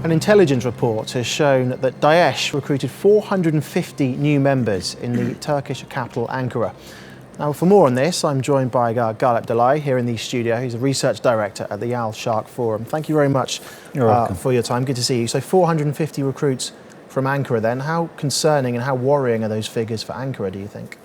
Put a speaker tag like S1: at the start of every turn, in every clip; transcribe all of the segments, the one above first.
S1: An intelligence report has shown that Daesh recruited 450 new members in the Turkish capital, Ankara. Now, for more on this, I'm joined by Galip Dalay here in the studio. He's a research director at the Al Sharq Forum. Thank you very much for your time. Good to see you. So 450 recruits from Ankara then. How concerning and how worrying are those figures for Ankara, do you think?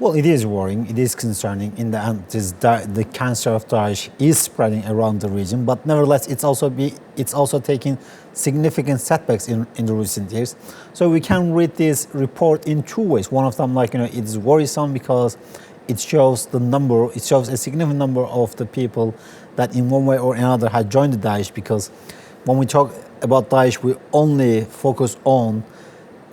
S2: Well, it is worrying, it is concerning. In the end, the cancer of Daesh is spreading around the region, but nevertheless, it's also taking significant setbacks in the recent years. So we can read this report in two ways. One of them, it is worrisome because it shows a significant number of the people that in one way or another had joined the Daesh, because when we talk about Daesh, we only focus on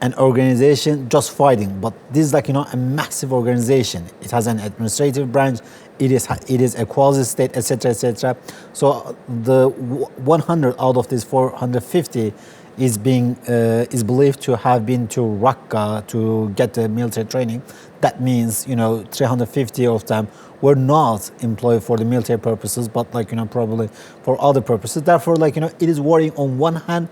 S2: an organization just fighting, but this is a massive organization. It has an administrative branch, it is a quasi-state, etc., etc. So the 100 out of these 450 is believed to have been to Raqqa to get the military training. That means 350 of them were not employed for the military purposes, but probably for other purposes. Therefore, it is worrying on one hand,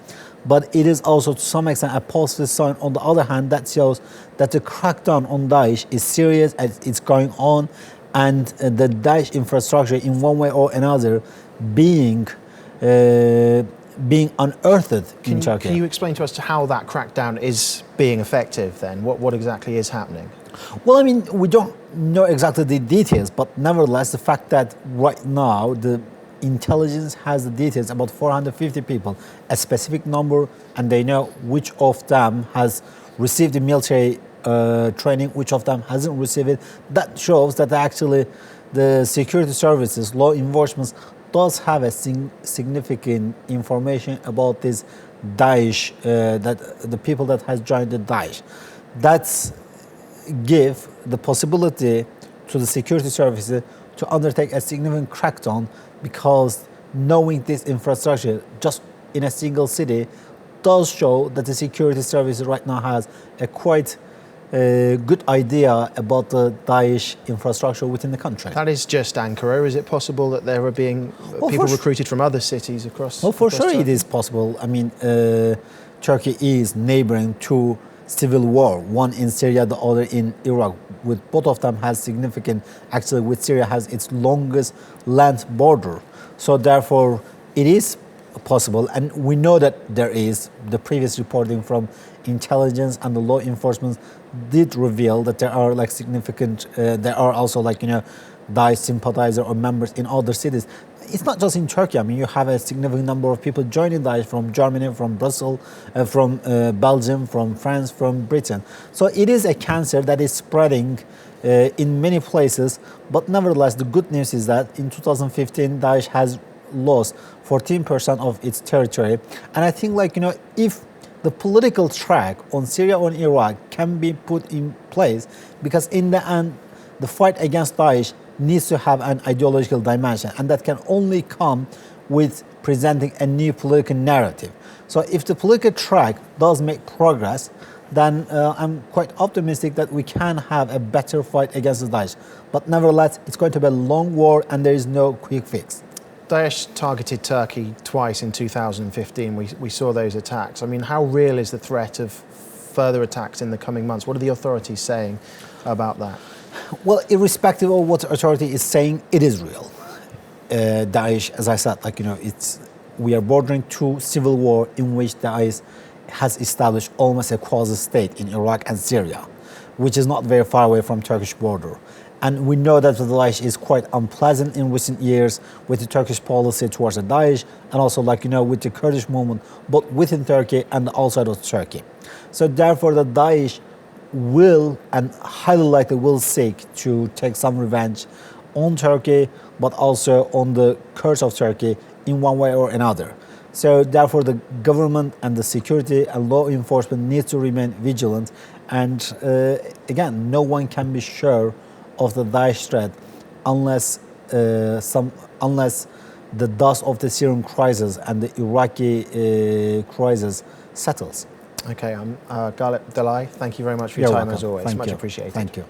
S2: but it is also to some extent a positive sign on the other hand that shows that the crackdown on Daesh is serious and it's going on, and the Daesh infrastructure in one way or another being unearthed in Turkey.
S1: Can you explain to us how that crackdown is being effective then? What exactly is happening?
S2: Well, we don't know exactly the details, but nevertheless, the fact that right now the intelligence has the details about 450 people, a specific number, and they know which of them has received the military training, which of them hasn't received it. That shows that actually the security services, law enforcement, does have a significant information about this Daesh, that the people that has joined the Daesh. That's give the possibility to the security services to undertake a significant crackdown, because knowing this infrastructure just in a single city does show that the security services right now has a quite good idea about the Daesh infrastructure within the country.
S1: That is just Ankara. Is it possible that there are being people recruited from other cities across?
S2: Well, for sure
S1: Turkey?
S2: It is possible. Turkey is neighboring two civil war, one in Syria, the other in Iraq. With both of them has significant, actually with Syria has its longest land border. So therefore it is possible, and we know that there is. The previous reporting from intelligence and the law enforcement did reveal that there are there are also Daesh sympathizer or members in other cities. It's not just in Turkey. You have a significant number of people joining Daesh from Germany, from Brussels, from Belgium, from France, from Britain. So it is a cancer that is spreading in many places. But nevertheless, the good news is that in 2015, Daesh has lost 14% of its territory. And I think if the political track on Syria or Iraq can be put in place, because in the end, the fight against Daesh needs to have an ideological dimension, and that can only come with presenting a new political narrative. So if the political track does make progress, then I'm quite optimistic that we can have a better fight against the Daesh. But nevertheless, it's going to be a long war and there is no quick fix.
S1: Daesh targeted Turkey twice in 2015. We saw those attacks. How real is the threat of further attacks in the coming months? What are the authorities saying about that?
S2: Well, irrespective of what the authority is saying, it is real. Daesh, as I said, we are bordering to civil war in which Daesh has established almost a quasi-state in Iraq and Syria, which is not very far away from Turkish border. And we know that the Daesh is quite unpleasant in recent years with the Turkish policy towards the Daesh, and also with the Kurdish movement, both within Turkey and outside of Turkey. So therefore, the Daesh will and highly likely will seek to take some revenge on Turkey, but also on the Kurds of Turkey in one way or another. So therefore, the government and the security and law enforcement needs to remain vigilant. And again, no one can be sure of the Daesh threat unless the dust of the Syrian crisis and the Iraqi crisis settles.
S1: Okay, Galip Dalay, thank you very much for your time as always. Much appreciated.
S2: Thank you.